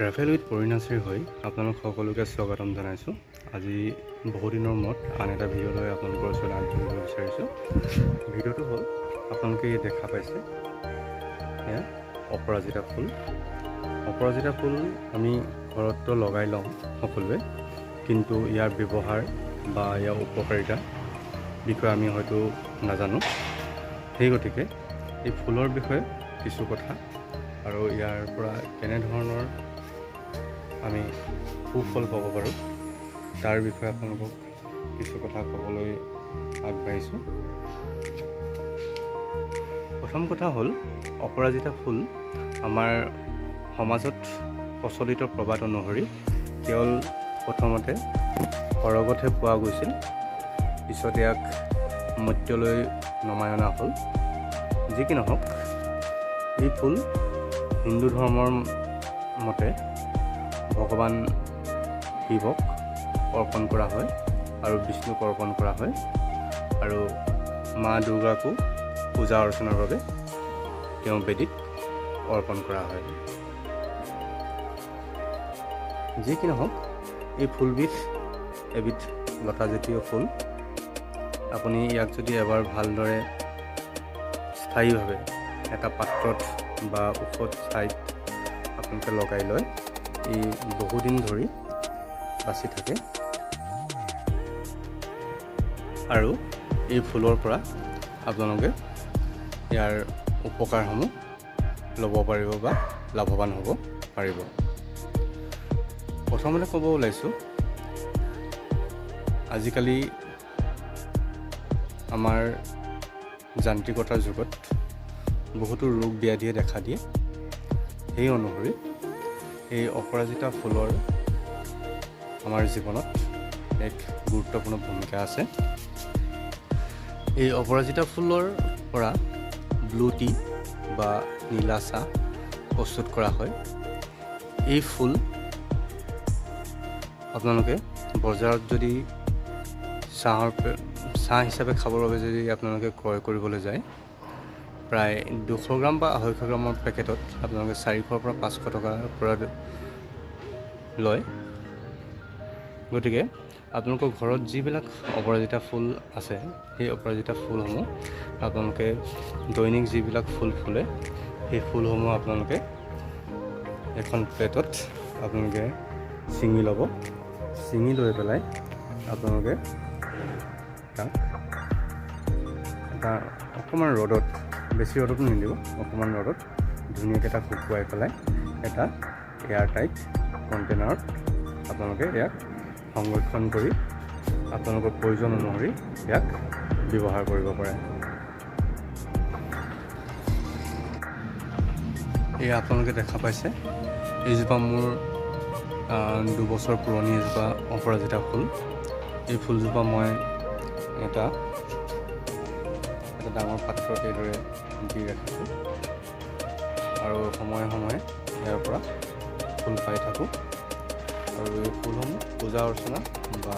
Travel with পৰিণাচীৰ হৈ আপোনালোক সকলোকে স্বাগতম জনাইছোঁ। আজি বহুদিনৰ মূৰত আন এটা ভিডিঅ' লৈ আপোনালোকৰ ওচৰত আগবাঢ়িব বিচাৰিছোঁ। ভিডিঅ'টো হ'ল আপোনালোকে দেখা পাইছে এয়া অপৰাজিতা ফুল। অপৰাজিতা ফুল আমি ঘৰততো লগাই লওঁ সকলোৱে, কিন্তু ইয়াৰ ব্যৱহাৰ বা ইয়াৰ উপকাৰিতা বিষয়ে আমি হয়তো নাজানো। সেই গতিকে এই ফুলৰ বিষয়ে কিছু কথা আৰু ইয়াৰ পৰা কেনেধৰণৰ আমি সুফল পাব পাৰোঁ তাৰ বিষয়ে আপোনালোকক কিছু কথা ক'বলৈ আগবাঢ়িছোঁ। প্ৰথম কথা হ'ল অপৰাজিতা ফুল আমাৰ সমাজত প্ৰচলিত প্ৰবাদ অনুসৰি কেৱল প্ৰথমতে সৰগতহে পোৱা গৈছিল, পিছত ইয়াক মৰ্ত্যলৈ নমাই অনা হ'ল। যি কি নহওক, এই ফুল হিন্দু ধৰ্মৰ মতে ভগৱান শিৱক অৰ্পণ কৰা হয় আৰু বিষ্ণুক অৰ্পণ কৰা হয়, আৰু মা দুৰ্গাকো পূজা অৰ্চনাৰ বাবে তেওঁ বেদীত অৰ্পণ কৰা হয়। যি কি নহওক, এই ফুলবিধ এবিধ লতাজাতীয় ফুল। আপুনি ইয়াক যদি এবাৰ ভালদৰে স্থায়ীভাৱে এটা পাত্ৰত বা ওখ ঠাইত আপোনালোকে লগাই লয়, ই বহুদিন ধৰি বাচি থাকে আৰু এই ফুলৰ পৰা আপোনালোকে ইয়াৰ উপকাৰসমূহ ল'ব পাৰিব বা লাভৱান হ'ব পাৰিব। প্ৰথমতে ক'ব ওলাইছোঁ, আজিকালি আমাৰ যান্ত্ৰিকতাৰ যুগত বহুতো ৰোগ ব্যাধিয়ে দেখা দিয়ে। সেই অনুসৰি এই অপৰাজিতা ফুলৰ আমাৰ জীৱনত এক গুৰুত্বপূৰ্ণ ভূমিকা আছে। এই অপৰাজিতা ফুলৰ পৰা ব্লু টি বা নীলা চাহ প্ৰস্তুত কৰা হয়। এই ফুল আপোনালোকে বজাৰত যদি চাহ হিচাপে খাবৰ বাবে যদি আপোনালোকে ক্ৰয় কৰিবলৈ যায়, প্ৰায় 200 গ্ৰাম বা 250 গ্ৰামৰ পেকেটত আপোনালোকে 400 পৰা 500 টকাৰ পৰা লয়। গতিকে আপোনালোকৰ ঘৰত যিবিলাক অপৰাজিতা ফুল আছে, সেই অপৰাজিতা ফুলসমূহ আপোনালোকে দৈনিক যিবিলাক ফুল ফুলে, সেই ফুলসমূহ আপোনালোকে এখন প্লেটত আপোনালোকে ছিঙি ল'ব। ছিঙি লৈ পেলাই আপোনালোকে তাক এটা অকণমান ৰ'দত, বেছি ৰ'দতো নিদিব, অকণমান ৰ'দত ধুনীয়াকৈ তাক শুকুৱাই পেলাই এটা এয়াৰটাইট কণ্টেইনাৰত আপোনালোকে ইয়াক সংৰক্ষণ কৰি আপোনালোকৰ প্ৰয়োজন অনুসৰি ইয়াক ব্যৱহাৰ কৰিব পাৰে। এয়া আপোনালোকে দেখা পাইছে, এইজোপা মোৰ 2 বছৰ পুৰণি এজোপা অপৰাজিতা ফুল। এই ফুলজোপা মই এটা ডাঙৰ পাত্ৰত এইদৰে দি ৰাখিছোঁ আৰু সময়ে সময়ে ইয়াৰ পৰা ফুল পাই থাকোঁ, আৰু এই ফুলসমূহ পূজা অৰ্চনা বা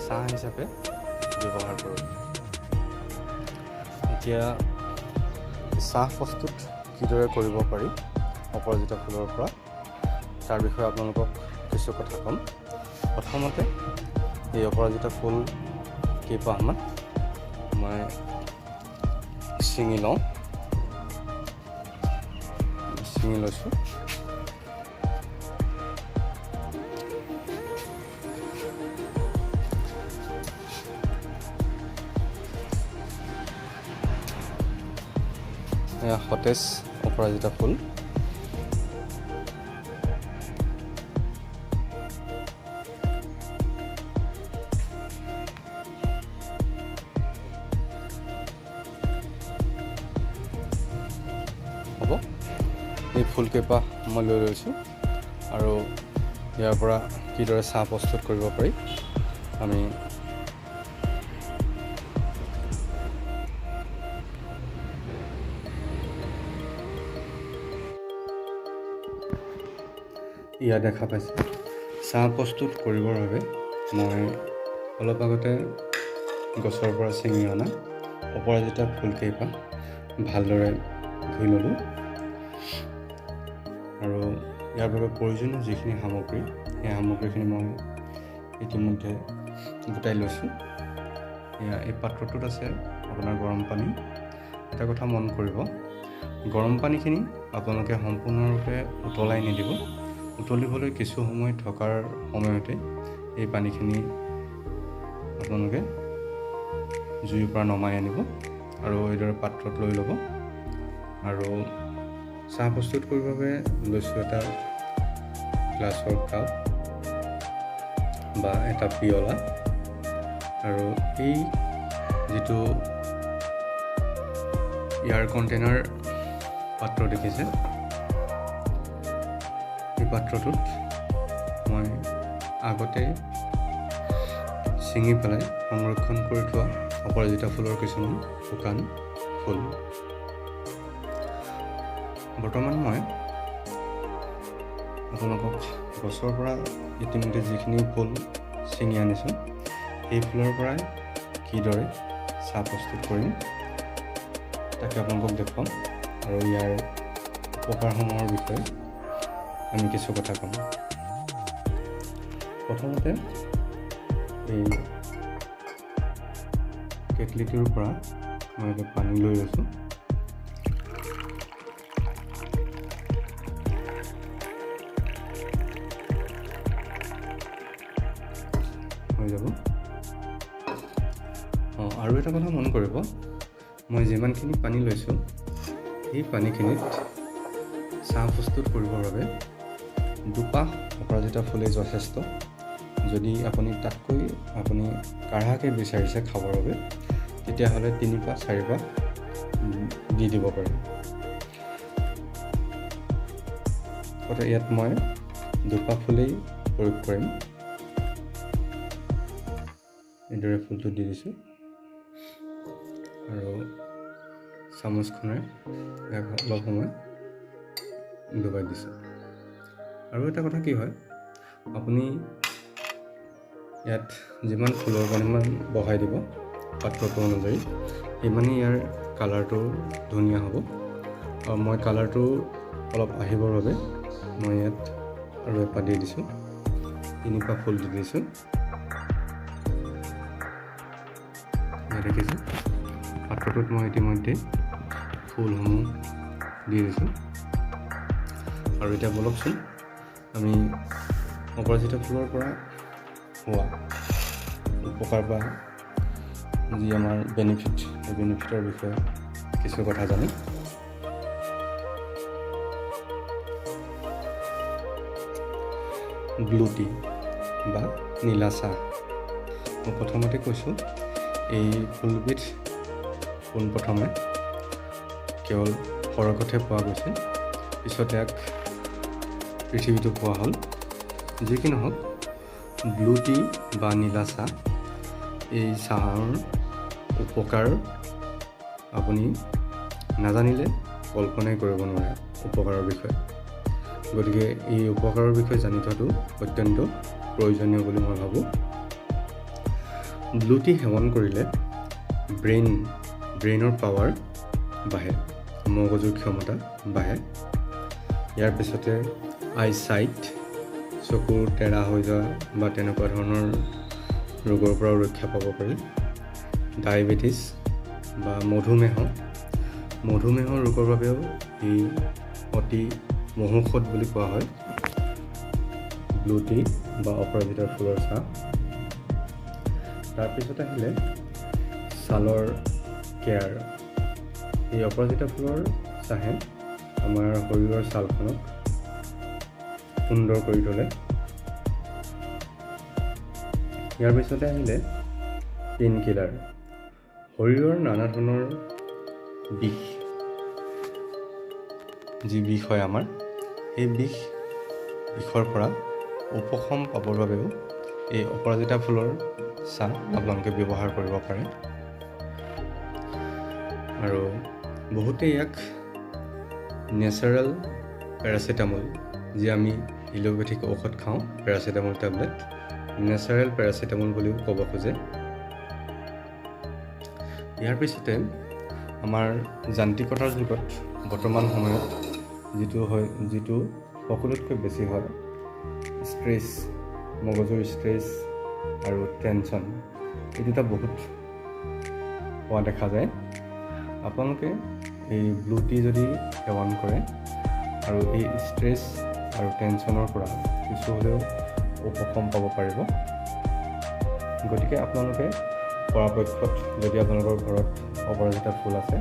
চাহ হিচাপে ব্যৱহাৰ কৰোঁ। এতিয়া চাহ প্ৰস্তুত কিদৰে কৰিব পাৰি অপৰাজিতা ফুলৰ পৰা, তাৰ বিষয়ে আপোনালোকক কিছু কথা ক'ম। প্ৰথমতে এই অপৰাজিতা ফুল কেইপাহমান মই ছিঙি লৈছোঁ। এয়া সতেজ অপৰাজিতা ফুল। হ'ব, এই ফুলকেইপাহ মই লৈ লৈছোঁ, আৰু ইয়াৰ পৰা কিদৰে চাহ প্ৰস্তুত কৰিব পাৰি আমি ইয়াত দেখা পাইছে। চাহ প্ৰস্তুত কৰিবৰ বাবে মই অলপ আগতে গছৰ পৰা ছিঙি অনা অপৰাজিতা ফুলকেইপাহ ভালদৰে ধুই ল'লোঁ, আৰু ইয়াৰ বাবে প্ৰয়োজনীয় যিখিনি সামগ্ৰী, সেই সামগ্ৰীখিনি মই ইতিমধ্যে গোটাই লৈছোঁ। এই পাত্ৰটোত আছে আপোনাৰ গৰম পানী। এটা কথা মন কৰিব, গৰম পানীখিনি আপোনালোকে সম্পূৰ্ণৰূপে উতলাই নিদিব। উতলিবলৈ কিছু সময় থকাৰ সময়তে এই পানীখিনি আপোনালোকে জুইৰ পৰা নমাই আনিব আৰু এইদৰে পাত্ৰত লৈ ল'ব। আৰু চাহ প্ৰস্তুত কৰিবৰ বাবে লৈছোঁ এটা গ্লাছৰ কাপ বা এটা পিয়লা। আৰু এই যিটো এয়াৰ কণ্টেইনাৰ পাত্ৰ দেখিছে, এই পাত্ৰটোত মই আগতে ছিঙি পেলাই সংৰক্ষণ কৰি থোৱা অপৰাজিতা ফুলৰ কিছুমান শুকান ফুল। বৰ্তমান মই আপোনালোকক গছৰ পৰা ইতিমধ্যে যিখিনি ফুল ছিঙি আনিছোঁ, সেই ফুলৰ পৰাই কিদৰে চাহ প্ৰস্তুত কৰিম তাকে আপোনালোকক দেখুৱাম আৰু ইয়াৰ উপকাৰসমূহৰ বিষয়ে আমি কিছু কথা ক'ম। প্ৰথমতে এই কেটলিটোৰ পৰা মই এটা পানী লৈ লৈছোঁ। হৈ যাব। আৰু এটা কথা মন কৰিব, মই যিমানখিনি পানী লৈছোঁ, সেই পানীখিনিত চাহ প্ৰস্তুত কৰিবৰ বাবে দুপাহ অপৰাজিতা ফুলেই যথেষ্ট। যদি আপুনি তাতকৈ কাঢ়াকৈ বিচাৰিছে খাবৰ বাবে, তেতিয়াহ'লে 3 পাহ 4 পাহ দি দিব পাৰে। ইয়াত মই দুপাহ ফুলেই প্ৰয়োগ কৰিম। এইদৰে ফুলটো দি দিছোঁ আৰু চামুচখনে অলপ সময় ডুবাই দিছোঁ। আৰু এটা কথা কি হয়, আপুনি ইয়াত যিমান ফুলৰ পৰিমাণ বঢ়াই দিব পাত্ৰটো অনুযায়ী, সিমানেই ইয়াৰ কালাৰটো ধুনীয়া হ'ব। আৰু মই কালাৰটো অলপ আহিবৰ বাবে মই ইয়াত আৰু এপাহ দি দিছোঁ, 3 পাহ ফুল দি দিছোঁ। দেখিছোঁ পাত্ৰটোত মই ইতিমধ্যে ফুলসমূহ দি দিছোঁ। আৰু এতিয়া বলকচোন আমি অপৰাজিতা ফুলৰ পৰা হোৱা উপকাৰ বা যি আমাৰ বেনিফিট, সেই বেনিফিটৰ বিষয়ে কিছু কথা জানিম। ব্লু টি বা নীলা চাহ। মই প্ৰথমতে কৈছোঁ, এই ফুলবিধ পোনপ্ৰথমে কেৱল সৰগতহে পোৱা গৈছিল, পিছত ইয়াক পৃথিৱীতো পোৱা হ'ল। যি কি নহওক, ব্লু টি বা নীলা চাহ, এই চাহৰ উপকাৰ আপুনি নাজানিলে কল্পনাই কৰিব নোৱাৰে উপকাৰৰ বিষয়ে। গতিকে এই উপকাৰৰ বিষয়ে জানি থোৱাটো অত্যন্ত প্ৰয়োজনীয় বুলি মই ভাবোঁ। ব্লু টি সেৱন কৰিলে ব্ৰেইনৰ পাৱাৰ বাঢ়ে, মগজুৰ ক্ষমতা বাঢ়ে। ইয়াৰ পিছতে আইচাইট, চকুৰ টেৰা হৈ যোৱা বা তেনেকুৱা ধৰণৰ ৰোগৰ পৰাও ৰক্ষা পাব পাৰি। ডায়েবেটিছ বা মধুমেহৰ ৰোগৰ বাবেও ই অতি মহৌষধ বুলি কোৱা হয় ব্লু টি বা অপৰাজিতা ফুলৰ চাহ। তাৰপিছত আহিলে ছালৰ কেয়াৰ। এই অপৰাজিতা ফুলৰ চাহে আমাৰ শৰীৰৰ ছালখনক সুন্দৰ কৰি তোলে। ইয়াৰ পিছতে আহিলে পেইন কিলাৰ। শৰীৰৰ নানা ধৰণৰ যি বিষ হয় আমাৰ, সেই বিষৰ পৰা উপশম পাবৰ বাবেও এই অপৰাজিতা ফুলৰ চাহ আপোনালোকে ব্যৱহাৰ কৰিব পাৰে। আৰু বহুতে ইয়াক নেচাৰেল পেৰাচিটামল, যি আমি এলোপেথিক ঔষধ খাওঁ পেৰাচিটামল টেবলেট, নেচাৰেল পেৰাচিটামল বুলিও ক'ব খোজে। ইয়াৰ পিছতে আমাৰ যান্ত্ৰিকতাৰ যুগত বৰ্তমান সময়ত যিটো সকলোতকৈ বেছি হয় ষ্ট্ৰেছ, মগজুৰ ষ্ট্ৰেছ আৰু টেনশ্যন, এই দুটা বহুত হোৱা দেখা যায়। আপোনালোকে এই ব্লু টি যদি সেৱন কৰে আৰু এই ষ্ট্ৰেছ আৰু টেনশ্যনৰ পৰা কিছু হ'লেও উপশম পাব পাৰিব। গতিকে আপোনালোকে পৰাপক্ষত যদি আপোনালোকৰ ঘৰত অপৰাজিতা ফুল আছে,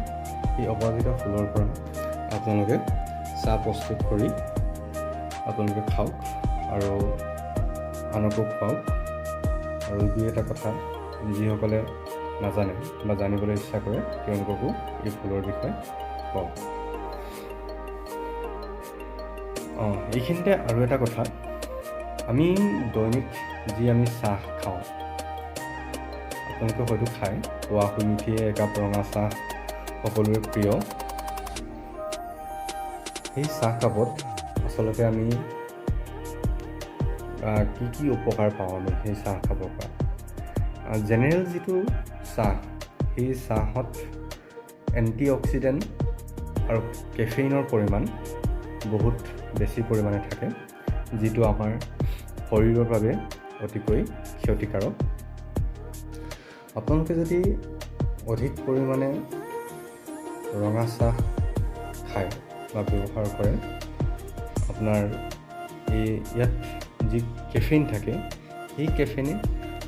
এই অপৰাজিতা ফুলৰ পৰা আপোনালোকে চাহ প্ৰস্তুত কৰি আপোনালোকে খাওক আৰু আনকো খুৱাওক। আৰু দুই এটা কথা যিসকলে নাজানে বা জানিবলৈ ইচ্ছা কৰে তেওঁলোককো এই ফুলৰ বিষয়ে কওক। এইখিনিতে আৰু এটা কথা, আমি দৈনিক যি আমি চাহ খাওঁ, আপোনালোকে হয়তো খায়, পুৱা শুই উঠিয়ে একাপ ৰঙা চাহ সকলোৰে প্ৰিয়। সেই চাহকাপত আচলতে আমি কি উপকাৰ পাওঁ আমি সেই চাহ খাবৰ পৰা। জেনেৰেল যিটো চাহ, সেই চাহত এণ্টি অক্সিডেণ্ট আৰু কেফেইনৰ পৰিমাণ বহুত বেছি পৰিমাণে থাকে, যিটো আমাৰ শৰীৰৰ বাবে অতিকৈ ক্ষতিকাৰক। আপোনালোকে যদি অধিক পৰিমাণে ৰঙা চাহ খায় বা ব্যৱহাৰ কৰে, আপোনাৰ ইয়াত যি কেফেইন থাকে, সেই কেফেইনে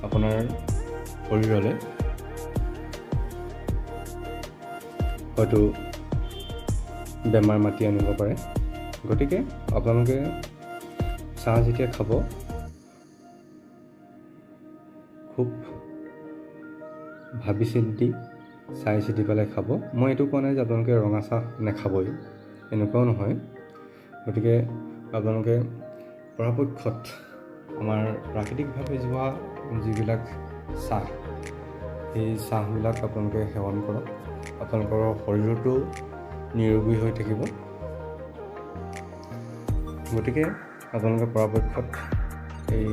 আপোনাৰ শৰীৰলৈ হয়তো বেমাৰ মাতি আনিব পাৰে। গতিকে আপোনালোকে চাহ যেতিয়া খাব, খুব ভাবি চিন্তি চাই চিতি পেলাই খাব। মই এইটো কোৱা নাই যে আপোনালোকে ৰঙা চাহ নাখাবই, এনেকুৱাও নহয়। গতিকে আপোনালোকে পৰাপক্ষত আমাৰ প্ৰাকৃতিকভাৱে যোৱা যিবিলাক চাহ, সেই চাহবিলাক আপোনালোকে সেৱন কৰক। আপোনালোকৰ শৰীৰটো নিৰোগী হৈ থাকিব। গতিকে আপোনালোকে পৰাপক্ষত এই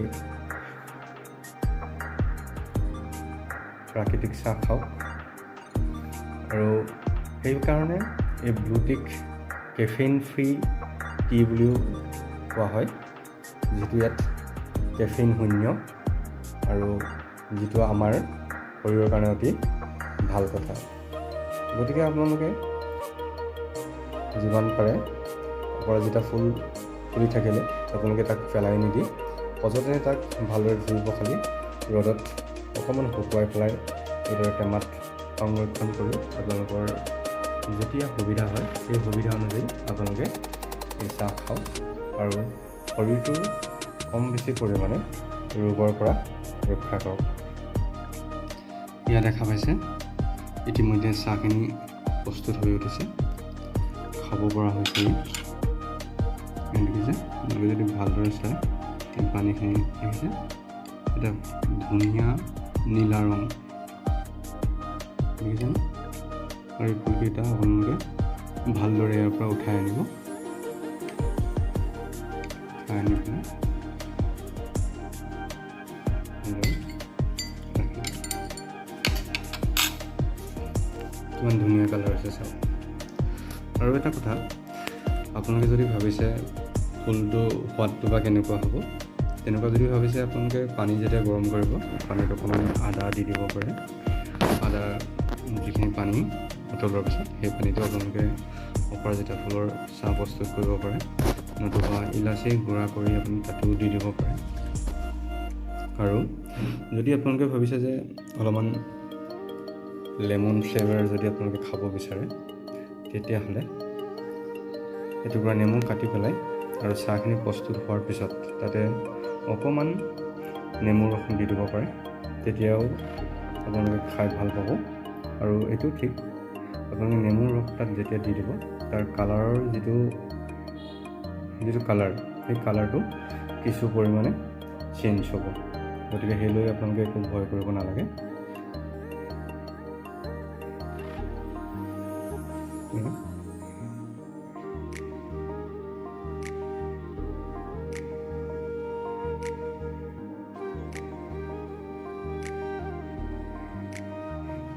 প্ৰাকৃতিক চাহ খাওক। আৰু সেইকাৰণে এই ব্লু টিক কেফেইন ফ্ৰী টি বুলিও কোৱা হয়, যিটো ইয়াত কেফেইন শূন্য আৰু যিটো আমাৰ শৰীৰৰ কাৰণে অতি ভাল কথা। গতিকে আপোনালোকে যিমান পাৰে অপৰাজিতা ফুল ফুলি থাকিলে আপোনালোকে তাক পেলাই নিদি সযতনে তাক ভালদৰে ধুই পখালি ৰ'দত অকণমান শুকুৱাই পেলাই এইদৰে টেমাত সংৰক্ষণ কৰি আপোনালোকৰ যেতিয়া সুবিধা হয় সেই সুবিধা অনুযায়ী আপোনালোকে এই চাহ খাওক আৰু শৰীৰটোৰ কম বেছি পৰিমাণে ৰোগৰ পৰা ৰক্ষা কৰক। এয়া দেখা পাইছে ইতিমধ্যে চাহখিনি প্ৰস্তুত হৈ উঠিছে, খাব পৰা হৈছে। দেখিছে, আপোনালোকে যদি ভালদৰে চায় এই পানীখিনি দেখিছে, এটা ধুনীয়া নীলা ৰং দেখিছে। আৰু এই ফুলকেইটা আপোনালোকে ভালদৰে ইয়াৰ পৰা উঠাই আনিব, আনি পেলাই কিমান ধুনীয়া কালাৰ আছে চাওক। আৰু এটা কথা, আপোনালোকে যদি ভাবিছে ফুলটো সোৱাদটো বা কেনেকুৱা হ'ব, তেনেকুৱা যদি ভাবিছে আপোনালোকে পানী যেতিয়া গৰম কৰিব, পানীত অকণমান আদা দি দিব পাৰে। আদা যিখিনি পানী উতলোৱাৰ পিছত সেই পানীটো আপোনালোকে অপৰাজিতা ফুলৰ চাহ প্ৰস্তুত কৰিব পাৰে, নতুবা ইলাচি গুড়া কৰি আপুনি তাতো দি দিব পাৰে। আৰু যদি আপোনালোকে ভাবিছে যে অলপমান লেমন ফ্লেভাৰ যদি আপোনালোকে খাব বিচাৰে, তেতিয়াহ'লে এটুকুৰা নেমু কাটি পেলাই আৰু চাহখিনি প্ৰস্তুত হোৱাৰ পিছত তাতে অকণমান নেমুৰ ৰস দি দিব পাৰে, তেতিয়াও আপোনালোকে খাই ভাল পাব। আৰু এইটো ঠিক, আপোনালোকে নেমুৰ ৰস তাত যেতিয়া দি দিব, তাৰ কালাৰৰ যিটো কালাৰ, সেই কালাৰটো কিছু পৰিমাণে চেঞ্জ হ'ব। গতিকে সেইলৈ আপোনালোকে একো ভয় কৰিব নালাগে।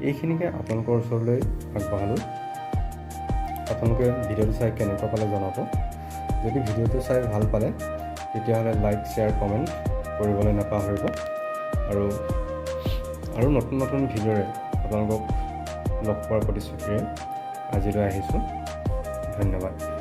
এইখিনিকে আপোনালোকৰ ওচৰলৈ আগবঢ়ালোঁ। আপোনালোকে ভিডিঅ'টো চাই কেনেকুৱা পালে জনাব। যদি ভিডিঅ'টো চাই ভাল পালে তেতিয়াহ'লে লাইক, শ্বেয়াৰ, কমেণ্ট কৰিবলৈ নাপাহৰিব। আৰু নতুন নতুন ভিডিঅ'ৰে আপোনালোকক লগ পোৱাৰ প্ৰতিশ্ৰুতিৰে আজিলৈ আহিছোঁ। ধন্যবাদ।